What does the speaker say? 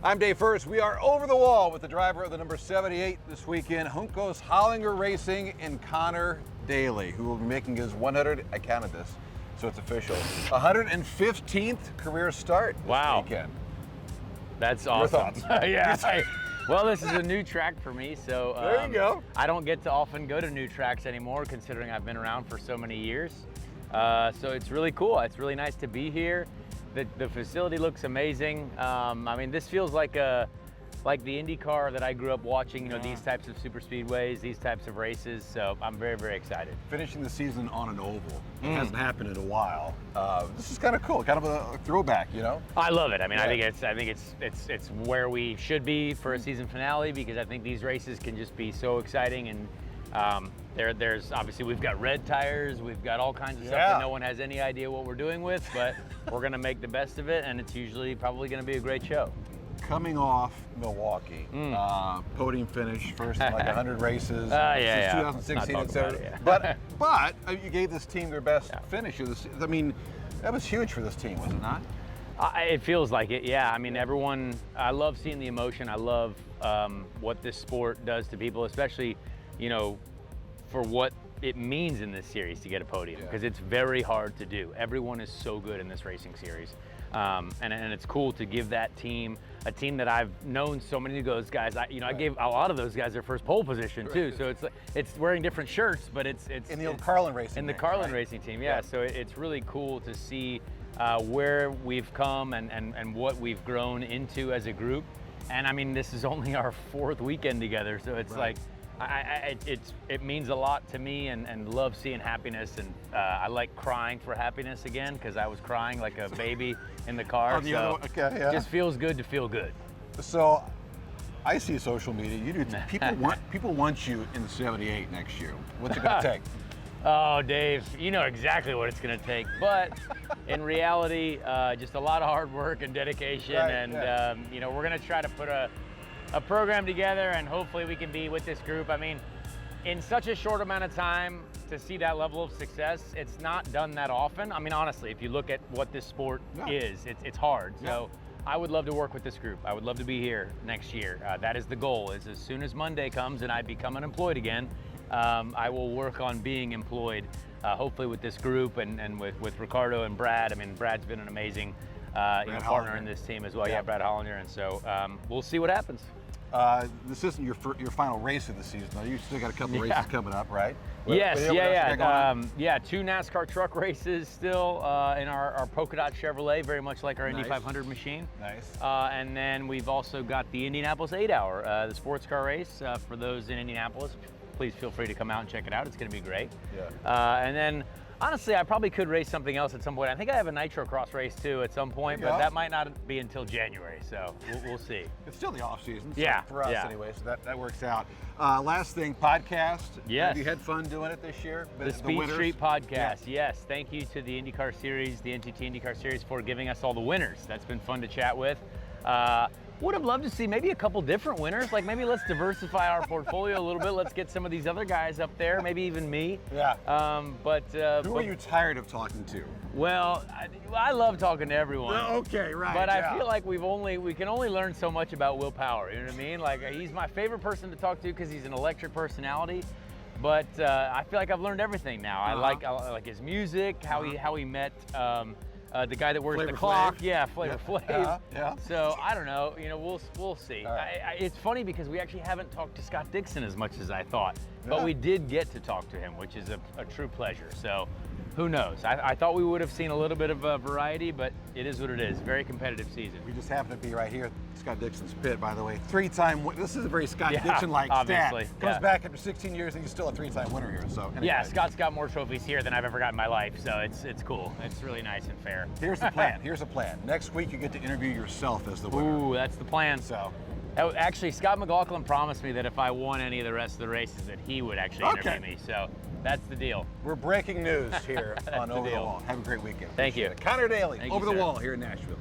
I'm Dave First. We are over the wall with the driver of the number 78 this weekend, Juncos Hollinger Racing, and Conor Daly, who will be making his 100, I counted this, so it's official, 115th career start this weekend. That's awesome. Your thoughts? Yeah. Well, this is a new track for me, so there you go. I don't get to often go to new tracks anymore, considering I've been around for so many years. So it's really cool. It's really nice to be here. The facility looks amazing. I mean, this feels like the IndyCar that I grew up watching. You know, these types of super speedways, these types of races. So I'm very, very excited. Finishing the season on an oval. It hasn't happened in a while. This is kind of cool, kind of a throwback, you know? I love it. I mean, I think it's where we should be for a season finale, because I think these races can just be so exciting. And there's obviously, we've got red tires, we've got all kinds of stuff that no one has any idea what we're doing with, but we're going to make the best of it, and it's usually probably going to be a great show. Coming off Milwaukee, podium finish, first in like 100 races since 2016, etc. But you gave this team their best finish. I mean, that was huge for this team, was it not? It feels like it, yeah. I mean, everyone, I love seeing the emotion. I love what this sport does to people, especially, you know, for what it means in this series to get a podium, because it's very hard to do. Everyone is so good in this racing series. And it's cool to give that team, a team that I've known so many of those guys. I gave a lot of those guys their first pole position too. So it's wearing different shirts, but it's in the old Carlin Racing. In the Carlin Racing team, yeah. So it's really cool to see where we've come and what we've grown into as a group. And I mean, this is only our 4th weekend together, so it's like, it means a lot to me, and love seeing happiness, and I like crying for happiness again, because I was crying like a baby in the car. It just feels good to feel good. So I see social media. You do. People want you in the 78 next year. What's it going to take? Oh, Dave, you know exactly what it's going to take. But in reality, just a lot of hard work and dedication, you know, we're going to try to put a program together, and hopefully we can be with this group. I mean, in such a short amount of time to see that level of success, it's not done that often. I mean, honestly, if you look at what this sport is, it's hard. So I would love to work with this group. I would love to be here next year. That is the goal, is as soon as Monday comes and I become unemployed again, I will work on being employed, hopefully with this group and with Ricardo and Brad. I mean, Brad's been an amazing partner in this team as well. Yeah, Brad Hollinger. And so we'll see what happens. This isn't your final race of the season, though. You still got a couple races coming up, right? Yes, 2 NASCAR truck races still in our Polka Dot Chevrolet, very much like our Indy 500 machine. Nice. And then we've also got the Indianapolis 8-hour, the sports car race. For those in Indianapolis, please feel free to come out and check it out. It's going to be great. Yeah. And then, honestly, I probably could race something else at some point. I think I have a Nitro Cross race too at some point, but that might not be until January, so we'll see. It's still the off season, so for us anyway, so that works out. Last thing, podcast. Yes. Have you had fun doing it this year? The Speed Street podcast, yes. Thank you to the IndyCar Series, the NTT IndyCar Series, for giving us all the winners. That's been fun to chat with. Would have loved to see maybe a couple different winners. Like, maybe let's diversify our portfolio a little bit. Let's get some of these other guys up there, maybe even me. Yeah. Who are you tired of talking to? Well, I love talking to everyone. Okay, right. But I feel like we can only learn so much about Will Power. You know what I mean? Like, he's my favorite person to talk to because he's an electric personality. But I feel like I've learned everything now. I like his music, how he met. The guy that wears the clock, Flavor Flav. So I don't know, you know, we'll see. It's funny because we actually haven't talked to Scott Dixon as much as I thought, but we did get to talk to him, which is a true pleasure. So who knows? I thought we would have seen a little bit of variety, but it is what it is. Very competitive season. We just happen to be right here at Scott Dixon's pit, by the way. 3-time. This is a very Scott Dixon-like stat. Comes back after 16 years, and he's still a 3-time winner here. So anyway. Yeah, Scott's got more trophies here than I've ever got in my life, so it's cool. It's really nice and fair. Here's the plan. Here's the plan. Next week, you get to interview yourself as the winner. Ooh, that's the plan. So. Actually, Scott McLaughlin promised me that if I won any of the rest of the races, that he would actually interview me. So that's the deal. We're breaking news here on Over the Wall. Have a great weekend. Thank you. Conor Daly, Thank Over you, the Wall here in Nashville.